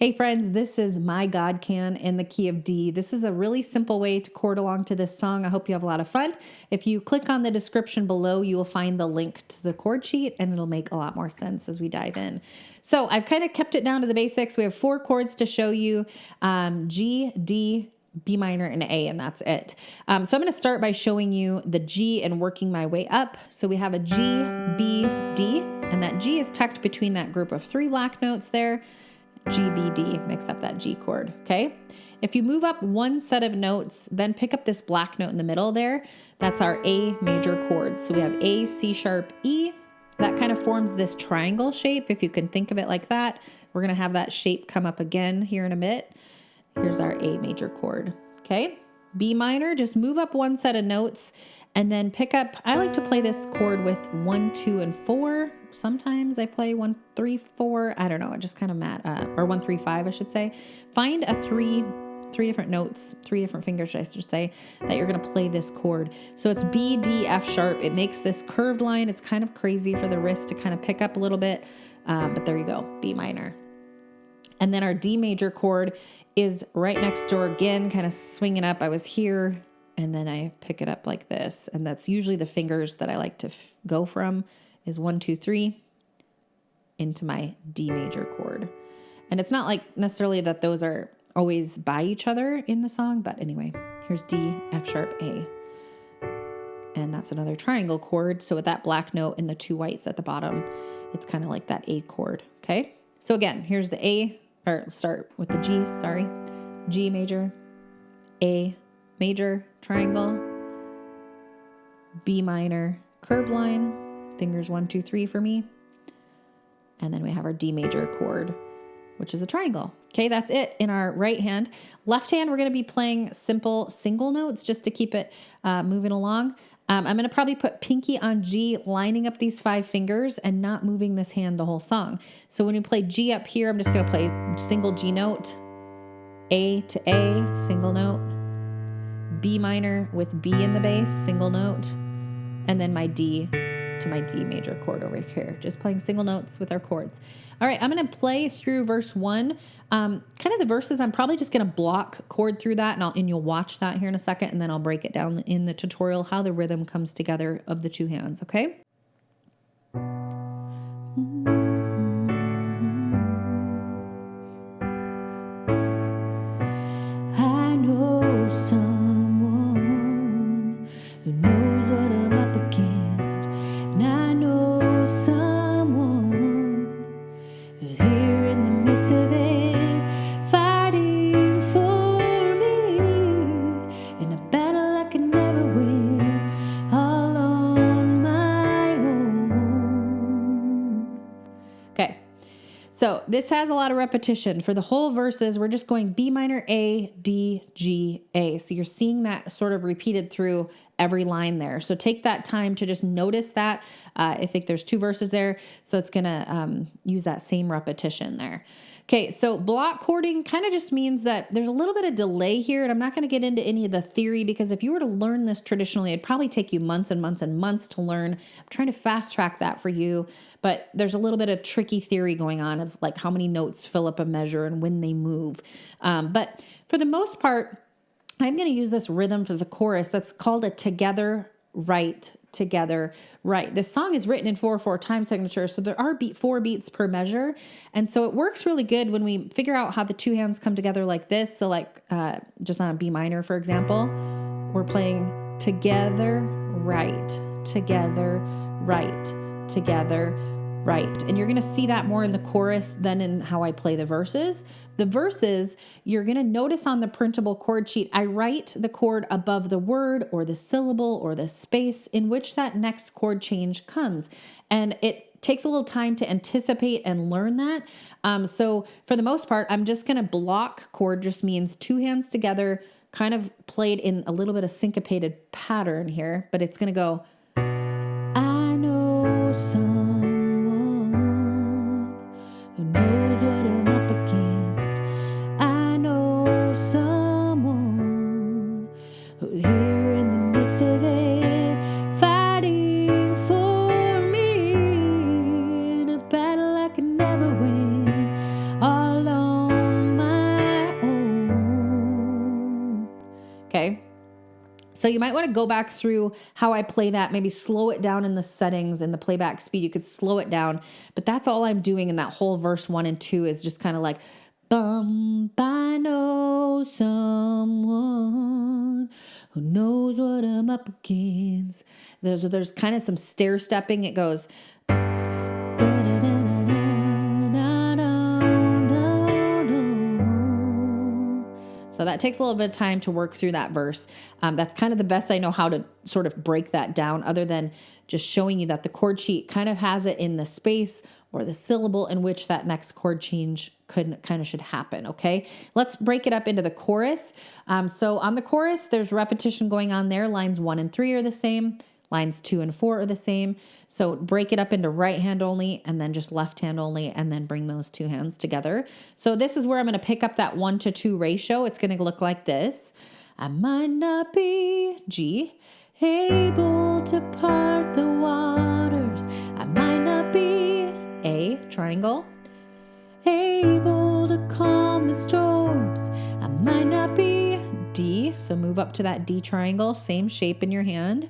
Hey friends, this is My God Can in the key of D. This is a really simple way to chord along to this song. I hope you have a lot of fun. If you click on the description below, you will find the link to the chord sheet and it'll make a lot more sense as we dive in. So I've kind of kept it down to the basics. We have 4 chords to show you, G, D, B minor, and A, and that's it. So I'm going to start by showing you the G and working my way up. So we have a G, B, D, and that G is tucked between that group of 3 black notes there. G, B, D makes up that G chord, okay? If you move up one set of notes, then pick up this black note in the middle there. That's our A major chord. So we have A, C sharp, E. That kind of forms this triangle shape, if you can think of it like that. We're going to have that shape come up again here in a bit. Here's our A major chord, okay? B minor, just move up one set of notes and then pick up, I like to play this chord with 1, 2, and 4. Sometimes I play 1, 3, 4. I don't know, it just kind of or 1, 3, 5, I should say. Find a three different notes, 3 different fingers, I should say, that you're going to play this chord. So it's B, D, F sharp. It makes this curved line. It's kind of crazy for the wrist to kind of pick up a little bit, but there you go, B minor. And then our D major chord is right next door again, kind of swinging up. I was here, and then I pick it up like this. And that's usually the fingers that I like to go from is 1, 2, 3 into my D major chord. And it's not like necessarily that those are always by each other in the song, but anyway, here's D, F sharp, A. And that's another triangle chord. So with that black note and the 2 whites at the bottom, it's kind of like that A chord, okay? So again, here's the A, or start with the G, sorry. G major, A major, triangle, B minor, curved line, fingers 1, 2, 3 for me. And then we have our D major chord, which is a triangle. Okay, that's it in our right hand. Left hand, we're going to be playing simple single notes just to keep it moving along. I'm going to probably put pinky on G, lining up these 5 fingers and not moving this hand the whole song. So when you play G up here, I'm just going to play single G note, A to A, single note, B minor with B in the bass, single note, and then my D to my D major chord over here. Just playing single notes with our chords. All right, I'm going to play through verse 1. Kind of the verses, I'm probably just going to block chord through that, and you'll watch that here in a second, and then I'll break it down in the tutorial how the rhythm comes together of the 2 hands, okay? I know someone who knows what I'm up against, and I know someone who's here in the midst of it, fighting for me in a battle I can never win all on my own. Okay. So this has a lot of repetition. For the whole verses, we're just going B minor, A, D, G, A. So you're seeing that sort of repeated through every line there. So take that time to just notice that. I think there's 2 verses there, so it's going to use that same repetition there. Okay, so block chording kind of just means that there's a little bit of delay here, and I'm not going to get into any of the theory because if you were to learn this traditionally, it'd probably take you months and months and months to learn. I'm trying to fast track that for you, but there's a little bit of tricky theory going on of like how many notes fill up a measure and when they move. But for the most part, I'm going to use this rhythm for the chorus that's called a together, right, together, right. This song is written in 4/4 time signature, so there are 4 beats per measure. And so it works really good when we figure out how the 2 hands come together like this. So like just on a B minor, for example, we're playing together, right, together, right, together, right. And you're going to see that more in the chorus than in how I play the verses. The verses, you're going to notice on the printable chord sheet, I write the chord above the word or the syllable or the space in which that next chord change comes. And it takes a little time to anticipate and learn that. So for the most part, I'm just going to block chord, just means 2 hands together, kind of played in a little bit of syncopated pattern here, but it's going to go, I know someone who knows what I'm up against. I know someone who's here in the midst of it, fighting for me in a battle I can never win all on So you might want to go back through how I play that, maybe slow it down in the settings and the playback speed. You could slow it down, but that's all I'm doing in that whole verse 1 and 2 is just kind of like, bum, I know someone who knows what I'm up against. There's kind of some stair stepping. It goes, so that takes a little bit of time to work through that verse. That's kind of the best I know how to sort of break that down, other than just showing you that the chord sheet kind of has it in the space or the syllable in which that next chord change should happen, okay? Let's break it up into the chorus. So on the chorus, there's repetition going on there. Lines 1 and 3 are the same. Lines 2 and 4 are the same. So break it up into right hand only and then just left hand only, and then bring those two hands together. So this is where I'm going to pick up that 1-2 ratio. It's going to look like this. I might not be G, able to part the waters. I might not be A, triangle, able to calm the storms. I might not be D, so move up to that D triangle, same shape in your hand.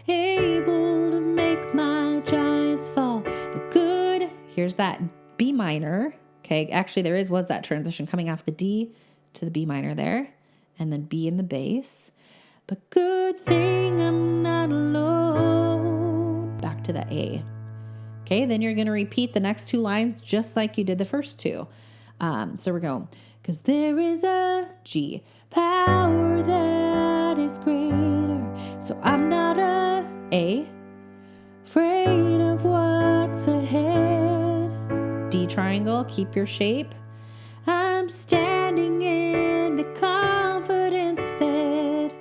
Able to make my giants fall, but good. Here's that B minor. Okay, actually was that transition coming off the D to the B minor there, and then B in the bass. But good thing I'm not alone. Back to the A. Okay, then you're going to repeat the next two lines just like you did the first two. So we're going, because there is a G, power that is greater. So I'm not A, afraid of what's ahead. D triangle, keep your shape. I'm standing in the confidence that.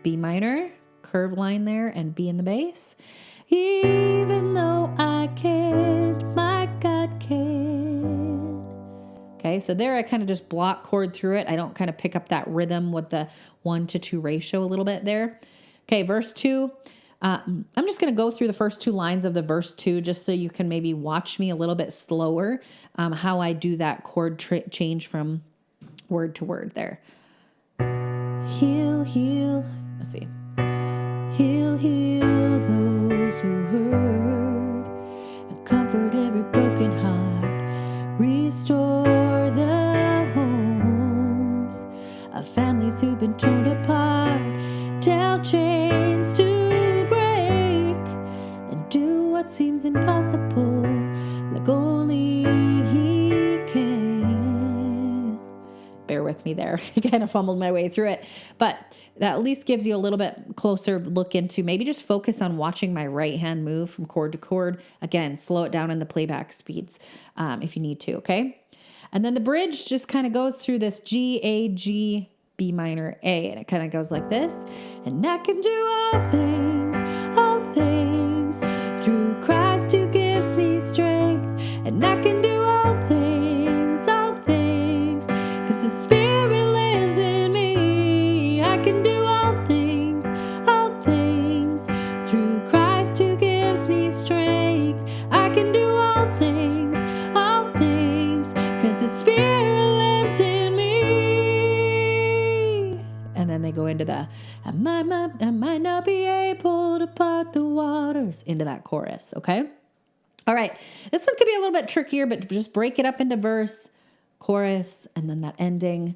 B minor, curve line there, and B in the bass. Even though I can't, my God can. Okay, so there I kind of just block chord through it. I don't kind of pick up that rhythm with the 1-2 ratio a little bit there. Okay, verse 2. I'm just going to go through the first two lines of the verse 2 just so you can maybe watch me a little bit slower how I do that chord change from word to word there. Heal, heal. Let's see. Heal, heal those who hurt, and comfort every broken heart. Restore the homes of families who've been torn apart. Tell chains to break and do what seems impossible, like only He can. Bear with me there. I kind of fumbled my way through it, but that at least gives you a little bit closer look into maybe just focus on watching my right hand move from chord to chord. Again, slow it down in the playback speeds if you need to, okay? And then the bridge just kind of goes through this G, A, G, B minor, A, and it kind of goes like this. And I can do all things through Christ who gives me strength. And I can do all things, because the Spirit lives in me. I can do all things through Christ who gives me strength. I can do all things, because the Spirit lives in me. And then they go into the, I might not be able to part the waters, into that chorus, okay? All right, this one could be a little bit trickier, but just break it up into verse, chorus, and then that ending,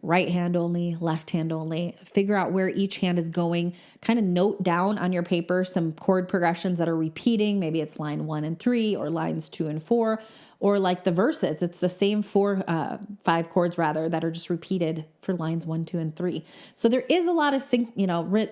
right hand only, left hand only. Figure out where each hand is going. Kind of note down on your paper some chord progressions that are repeating. Maybe it's line 1 and 3 or lines 2 and 4, or like the verses. It's the same 5 chords rather that are just repeated for lines 1, 2, and 3. So there is a lot of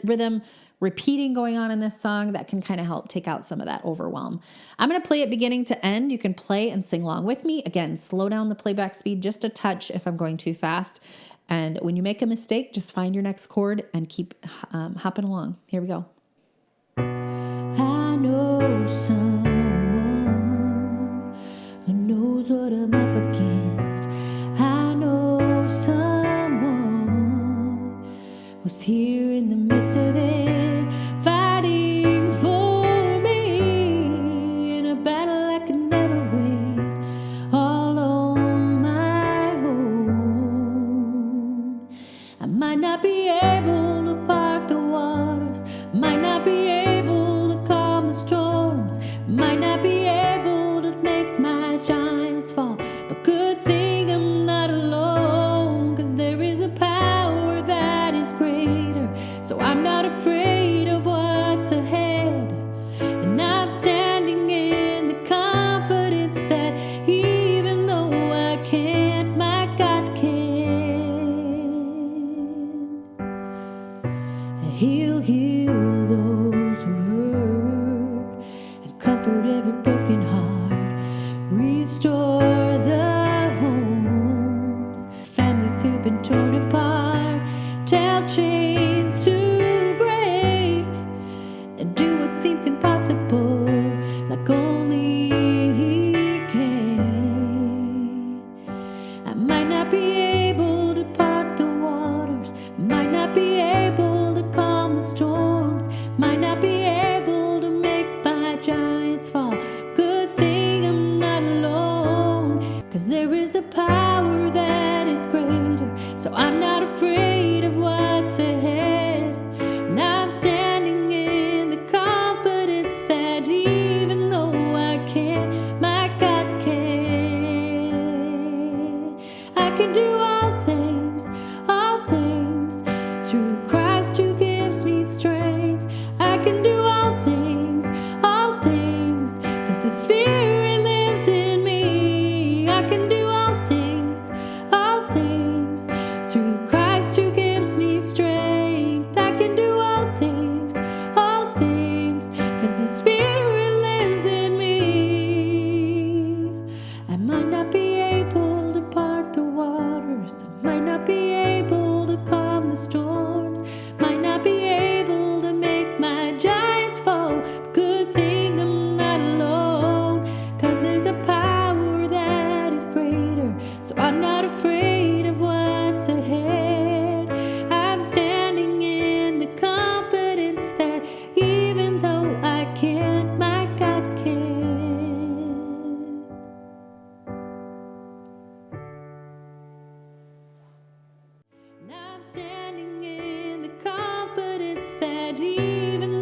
rhythm repeating going on in this song that can kind of help take out some of that overwhelm. I'm going to play it beginning to end. You can play and sing along with me. Again, slow down the playback speed just a touch if I'm going too fast. And when you make a mistake, just find your next chord and keep hopping along. Here we go. I know someone who knows what I'm up against. I know someone who's here in the midst of it, fighting for me in a battle I could never win all on my own. I might not be able to part not afraid of what's ahead. And I'm standing in the confidence that even though I can't, my God can. He'll heal those who hurt and comfort every broken heart. Restore the homes, families who've been torn apart. Tell chains to break and do what seems impossible, like only He can. I might not be able to part the waters, might not be able to calm the storms, might not be able to make my giants fall. Good thing I'm not alone, 'cause there is a power that is greater. So I'm not afraid of what's ahead. And I'm standing in the confidence that even though I can't, my God can. I can do all things through Christ who gives me strength. I can do all things, 'cause the Spirit lives in me. I can do all things through Christ who gives me strength. I can do all things, 'cause the Spirit lives in me. I might not be able to part the waters, I might not be able to calm the storms, might not be able to make my giants fall. Good thing I'm not alone, 'cause there's a power that is greater. So I'm not afraid of what's ahead. I'm standing in the confidence that even though I can't, my God can. And I'm standing in the confidence that even